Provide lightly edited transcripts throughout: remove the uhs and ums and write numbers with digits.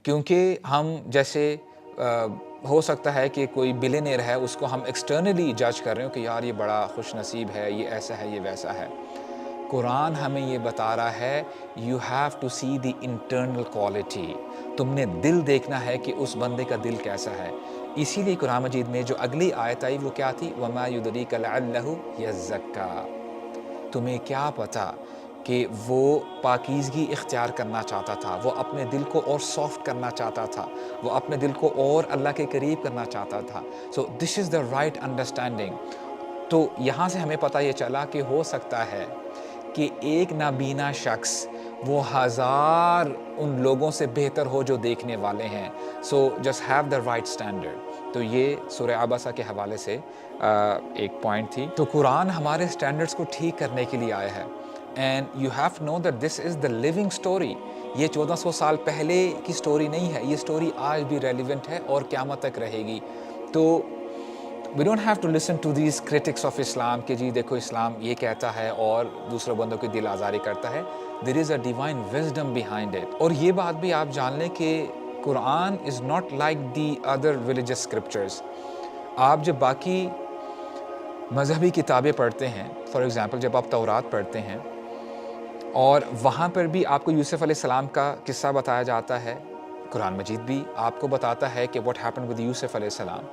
کیونکہ ہم جیسے ہو سکتا ہے کہ کوئی بلینئر ہے، اس کو ہم ایکسٹرنلی جج کر رہے ہوں کہ یار یہ بڑا خوش نصیب ہے، یہ ایسا ہے، یہ ویسا ہے۔ قرآن ہمیں یہ بتا رہا ہے you have to see the internal quality, تم نے دل دیکھنا ہے کہ اس بندے کا دل کیسا ہے۔ اسی لیے قرآن مجید میں جو اگلی آیت آئی وہ کیا تھی؟ وَمَا يُدْرِيكَ لَعَلَّهُ يَزَّكَّىٰ، تمہیں کیا پتا کہ وہ پاکیزگی اختیار کرنا چاہتا تھا، وہ اپنے دل کو اور سافٹ کرنا چاہتا تھا، وہ اپنے دل کو اور اللہ کے قریب کرنا چاہتا تھا۔ سو دس از دا رائٹ انڈرسٹینڈنگ۔ تو یہاں سے ہمیں پتہ یہ چلا کہ ہو سکتا ہے کہ ایک نابینا شخص وہ ہزار ان لوگوں سے بہتر ہو جو دیکھنے والے ہیں۔ So just have the right standard. تو یہ سورہ عبسہ کے حوالے سے ایک پوائنٹ تھی۔ تو قرآن ہمارے اسٹینڈرڈس کو ٹھیک کرنے کے لیے آیا ہے، and you have to know that this is the living story. یہ 1400 سال پہلے کی اسٹوری نہیں ہے، یہ اسٹوری آج بھی ریلیونٹ ہے اور قیامت تک رہے گی۔ تو we don't have to listen to these critics of Islam کہ جی دیکھو اسلام یہ کہتا ہے اور دوسرے بندوں کی دل آزاری کرتا ہے۔ there is a divine wisdom behind it۔ اور یہ بات بھی آپ جان لیں کہ قرآن is not like the other religious scriptures۔ آپ جب باقی مذہبی کتابیں پڑھتے ہیں، فار ایگزامپل جب آپ تورات پڑھتے ہیں اور وہاں پر بھی آپ کو یوسف علیہ السلام کا قصہ بتایا جاتا ہے، قرآن مجید بھی آپ کو بتاتا ہے کہ what happened with یوسف علیہ السلام،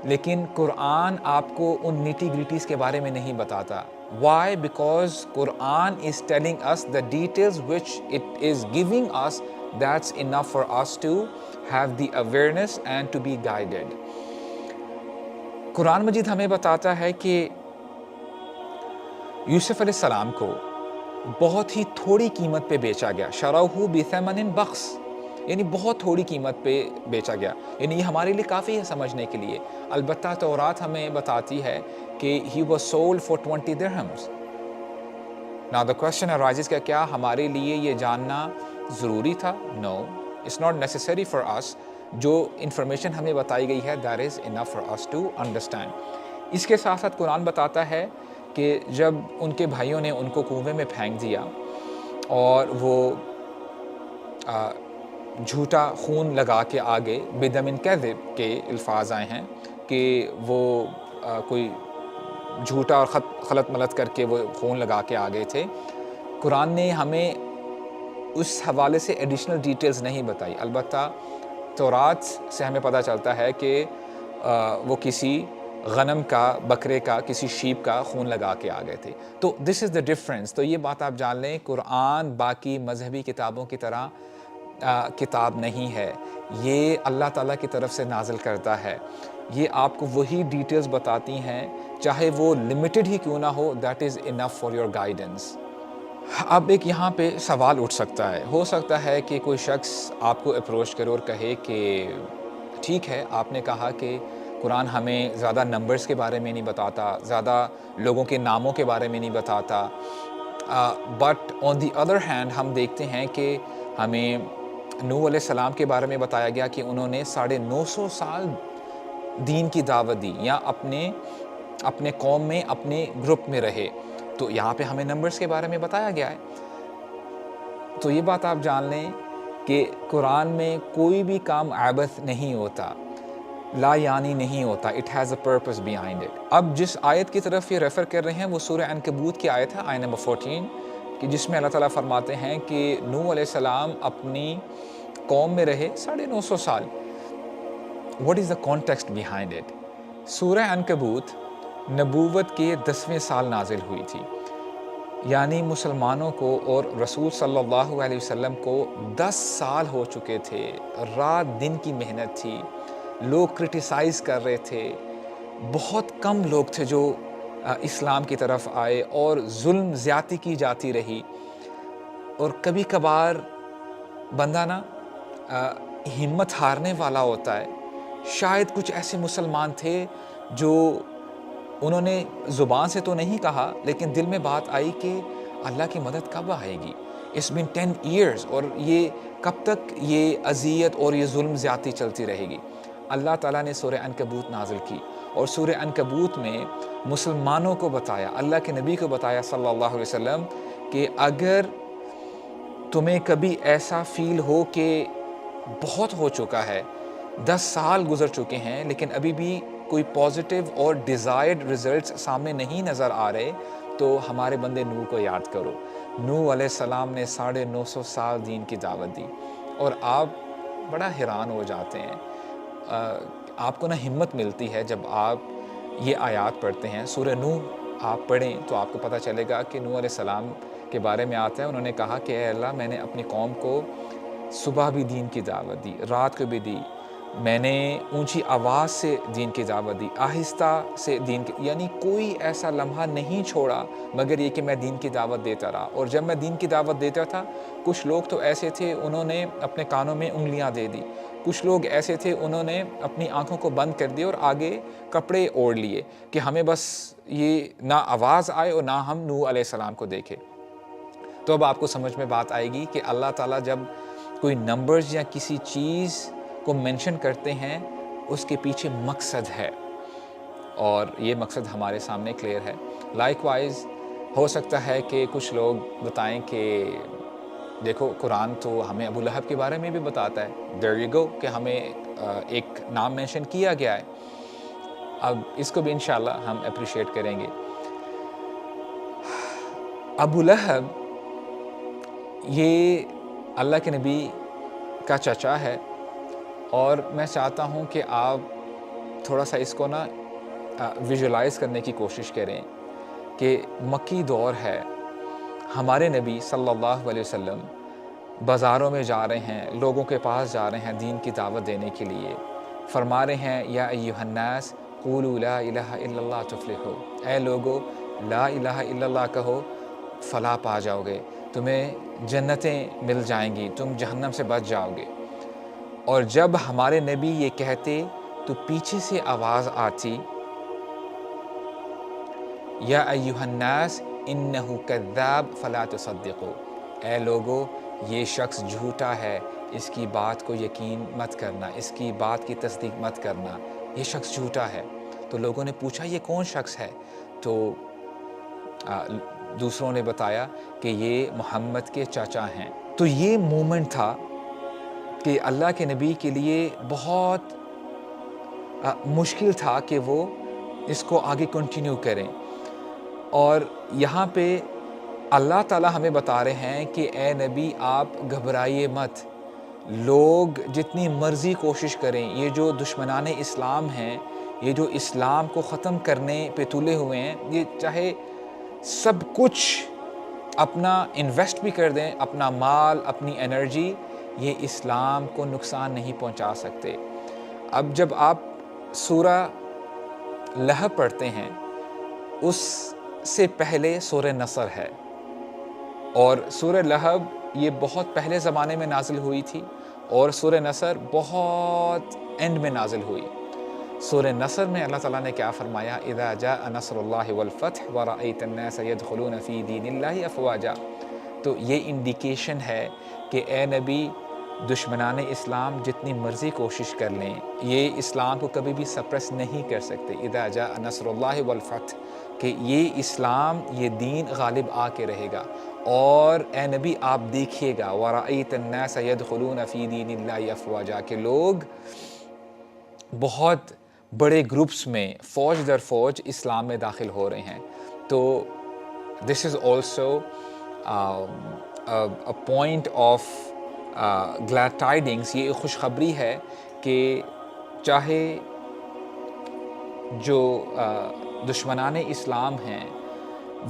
لیکن قرآن آپ کو ان نیٹی گریٹیز کے بارے میں نہیں بتاتا۔ Why? Because Quran is telling us the details which it is giving us, that's enough for us to have the awareness and to be guided۔ قرآن مجید ہمیں بتاتا ہے کہ یوسف علیہ السلام کو بہت ہی تھوڑی قیمت پہ بیچا گیا، شَرَوْهُ بِثَمَنٍ بَخْسٍ، یعنی بہت تھوڑی قیمت پہ بیچا گیا، یعنی یہ ہمارے لیے کافی ہے سمجھنے کے لیے۔ البتہ تورات ہمیں بتاتی ہے کہ he was sold for 20 dirhams۔ Now the question arises کہ کیا ہمارے لیے یہ جاننا ضروری تھا؟ No, it's not necessary for us۔ جو انفارمیشن ہمیں بتائی گئی ہے that is enough for us to understand۔ اس کے ساتھ ساتھ قرآن بتاتا ہے کہ جب ان کے بھائیوں نے ان کو کنویں میں پھینک دیا اور وہ جھوٹا خون لگا کے آگے بدم کذب کے الفاظ آئے ہیں کہ وہ کوئی جھوٹا اور خلط ملط کر کے وہ خون لگا کے آگے تھے، قرآن نے ہمیں اس حوالے سے ایڈیشنل ڈیٹیلز نہیں بتائی۔ البتہ تورات سے ہمیں پتہ چلتا ہے کہ وہ کسی غنم کا، بکرے کا، کسی شیپ کا خون لگا کے آ گئے تھے۔ تو دس از دا ڈفرینس۔ تو یہ بات آپ جان لیں، قرآن باقی مذہبی کتابوں کی طرح کتاب نہیں ہے، یہ اللہ تعالیٰ کی طرف سے نازل کرتا ہے، یہ آپ کو وہی ڈیٹیلز بتاتی ہیں چاہے وہ لمیٹڈ ہی کیوں نہ ہو، that is enough for your guidance. اب ایک یہاں پہ سوال اٹھ سکتا ہے، ہو سکتا ہے کہ کوئی شخص آپ کو اپروچ کرے اور کہے کہ ٹھیک ہے آپ نے کہا کہ قرآن ہمیں زیادہ نمبرز کے بارے میں نہیں بتاتا، زیادہ لوگوں کے ناموں کے بارے میں نہیں بتاتا، but on the other hand ہم دیکھتے ہیں کہ ہمیں نوح علیہ السلام کے بارے میں بتایا گیا کہ انہوں نے 950 سال دین کی دعوت دی، یا اپنے قوم میں، اپنے گروپ میں رہے۔ تو یہاں پہ ہمیں نمبرز کے بارے میں بتایا گیا ہے۔ تو یہ بات آپ جان لیں کہ قرآن میں کوئی بھی کام عبث نہیں ہوتا، لا یعنی نہیں ہوتا، it has a purpose behind it. اب جس آیت کی طرف یہ ریفر کر رہے ہیں وہ سورہ عنکبوت کی آیت ہے، آیت نمبر 14، کہ جس میں اللہ تعالیٰ فرماتے ہیں کہ نوح علیہ السلام اپنی قوم میں رہے 950 سال۔ What is the context behind it؟ سورہ عنکبوت نبوت کے 10ویں سال نازل ہوئی تھی، یعنی مسلمانوں کو اور رسول صلی اللہ علیہ وسلم کو 10 سال ہو چکے تھے، رات دن کی محنت تھی، لوگ کرٹیسائز کر رہے تھے، بہت کم لوگ تھے جو اسلام کی طرف آئے، اور ظلم زیادتی کی جاتی رہی۔ اور کبھی کبھار بندہ نا ہمت ہارنے والا ہوتا ہے۔ شاید کچھ ایسے مسلمان تھے جو انہوں نے زبان سے تو نہیں کہا، لیکن دل میں بات آئی کہ اللہ کی مدد کب آئے گی، It's been 10 years، اور یہ کب تک یہ اذیت اور یہ ظلم زیادتی چلتی رہے گی۔ اللہ تعالیٰ نے سورہ عنکبوت نازل کی، اور سورہ عنکبوت میں مسلمانوں کو بتایا، اللہ کے نبی کو بتایا صلی اللہ علیہ وسلم کہ اگر تمہیں کبھی ایسا فیل ہو کہ بہت ہو چکا ہے، 10 سال گزر چکے ہیں، لیکن ابھی بھی کوئی پازیٹیو اور ڈیزائرڈ ریزلٹس سامنے نہیں نظر آ رہے، تو ہمارے بندے نوح کو یاد کرو۔ نوح علیہ السلام نے 950 سال دین کی دعوت دی، اور آپ بڑا حیران ہو جاتے ہیں، آپ کو ہمت ملتی ہے جب آپ یہ آیات پڑھتے ہیں۔ سورہ نوح آپ پڑھیں تو آپ کو پتہ چلے گا کہ نوح علیہ السلام کے بارے میں آتا ہے، انہوں نے کہا کہ اے اللہ، میں نے اپنی قوم کو صبح بھی دین کی دعوت دی، رات کو بھی دی، میں نے اونچی آواز سے دین کی دعوت دی، آہستہ سے دین کی، یعنی کوئی ایسا لمحہ نہیں چھوڑا مگر یہ کہ میں دین کی دعوت دیتا رہا۔ اور جب میں دین کی دعوت دیتا تھا، کچھ لوگ تو ایسے تھے انہوں نے اپنے کانوں میں انگلیاں دے دی، کچھ لوگ ایسے تھے انہوں نے اپنی آنکھوں کو بند کر دیے اور آگے کپڑے اوڑھ لیے کہ ہمیں بس یہ نہ آواز آئے اور نہ ہم نوح علیہ السلام کو دیکھیں۔ تو اب آپ کو سمجھ میں بات آئے گی کہ اللہ تعالیٰ جب کوئی نمبرز یا کسی چیز کو مینشن کرتے ہیں، اس کے پیچھے مقصد ہے، اور یہ مقصد ہمارے سامنے کلیئر ہے۔ لائک وائز ہو سکتا ہے کہ کچھ لوگ بتائیں کہ دیکھو قرآن تو ہمیں ابو لہب کے بارے میں بھی بتاتا ہے، there you go، کہ ہمیں ایک نام مینشن کیا گیا ہے۔ اب اس کو بھی انشاءاللہ ہم اپریشیٹ کریں گے۔ ابو لہب یہ اللہ کے نبی کا چچا ہے، اور میں چاہتا ہوں کہ آپ تھوڑا سا اس کو ویژولائز کرنے کی کوشش کریں کہ مکی دور ہے، ہمارے نبی صلی اللہ علیہ وسلم بازاروں میں جا رہے ہیں، لوگوں کے پاس جا رہے ہیں دین کی دعوت دینے کے لیے، فرما رہے ہیں یا ایھا الناس قولوا لا الہ الا اللہ تفلحوا، اے لوگو لا الہ الا اللہ کہو، فلاح پا جاؤ گے، تمہیں جنتیں مل جائیں گی، تم جہنم سے بچ جاؤ گے۔ اور جب ہمارے نبی یہ کہتے تو پیچھے سے آواز آتی یا ایھا الناس انہ کذاب فلا تصدقوا، اے لوگو یہ شخص جھوٹا ہے، اس کی بات کو یقین مت کرنا، اس کی بات کی تصدیق مت کرنا، یہ شخص جھوٹا ہے۔ تو لوگوں نے پوچھا یہ کون شخص ہے؟ تو دوسروں نے بتایا کہ یہ محمد کے چاچا ہیں۔ تو یہ مومنٹ تھا کہ اللہ کے نبی کے لیے بہت مشکل تھا کہ وہ اس کو آگے کنٹینیو کریں، اور یہاں پہ اللہ تعالیٰ ہمیں بتا رہے ہیں کہ اے نبی آپ گھبرائیے مت، لوگ جتنی مرضی کوشش کریں، یہ جو دشمنان اسلام ہیں، یہ جو اسلام کو ختم کرنے پہ تلے ہوئے ہیں، یہ چاہے سب کچھ اپنا انویسٹ بھی کر دیں، اپنا مال، اپنی انرجی، یہ اسلام کو نقصان نہیں پہنچا سکتے۔ اب جب آپ سورہ لہب پڑھتے ہیں، اس سے پہلے سورہ نصر ہے، اور سورہ لہب یہ بہت پہلے زمانے میں نازل ہوئی تھی، اور سورہ نصر بہت اینڈ میں نازل ہوئی۔ سورہ نصر میں اللہ تعالیٰ نے کیا فرمایا؟ اذا جاء نصر اللہ والفتح ورأیت الناس يدخلون فی دین اللہ افواجا۔ تو یہ انڈیکیشن ہے کہ اے نبی دشمنان اسلام جتنی مرضی کوشش کر لیں، یہ اسلام کو کبھی بھی سپریس نہیں کر سکتے۔ اذا جاء نصر اللہ والفتح، کہ یہ اسلام، یہ دین غالب آ کے رہے گا۔ اور اے نبی آپ دیکھیے گا وَرَأَيْتَ النَّاسَ يَدْخُلُونَ فِي دِينِ اللَّهِ أَفْوَاجًا، کہ لوگ بہت بڑے گروپس میں فوج در فوج اسلام میں داخل ہو رہے ہیں۔ تو this is also a point of glad tidings، یہ خوشخبری ہے کہ چاہے جو دشمنان اسلام ہیں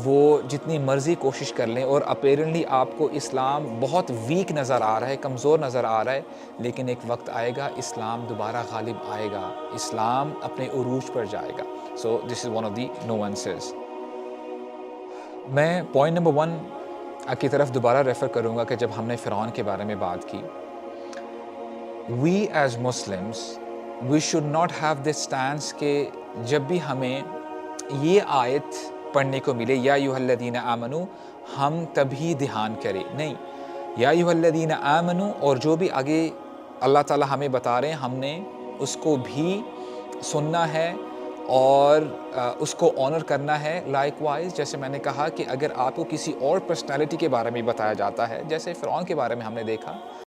وہ جتنی مرضی کوشش کر لیں، اور اپیرنٹلی آپ کو اسلام بہت ویک نظر آ رہا ہے، کمزور نظر آ رہا ہے، لیکن ایک وقت آئے گا اسلام دوبارہ غالب آئے گا، اسلام اپنے عروج پر جائے گا۔ سو دس از ون آف دی نوانسز۔ میں پوائنٹ نمبر 1 کی طرف دوبارہ ریفر کروں گا کہ جب ہم نے فرعون کے بارے میں بات کی، we as Muslims we should not have this stance کہ جب بھی ہمیں یہ آیت پڑھنے کو ملے یا ایھا الذین آمنوا، ہم تبھی دھیان کریں، نہیں، یا ایھا الذین آمنوا اور جو بھی آگے اللہ تعالیٰ ہمیں بتا رہے ہیں ہم نے اس کو بھی سننا ہے اور اس کو آنر کرنا ہے۔ لائک وائز جیسے میں نے کہا کہ اگر آپ کو کسی اور پرسنالٹی کے بارے میں بتایا جاتا ہے، جیسے فرعون کے بارے میں ہم نے دیکھا،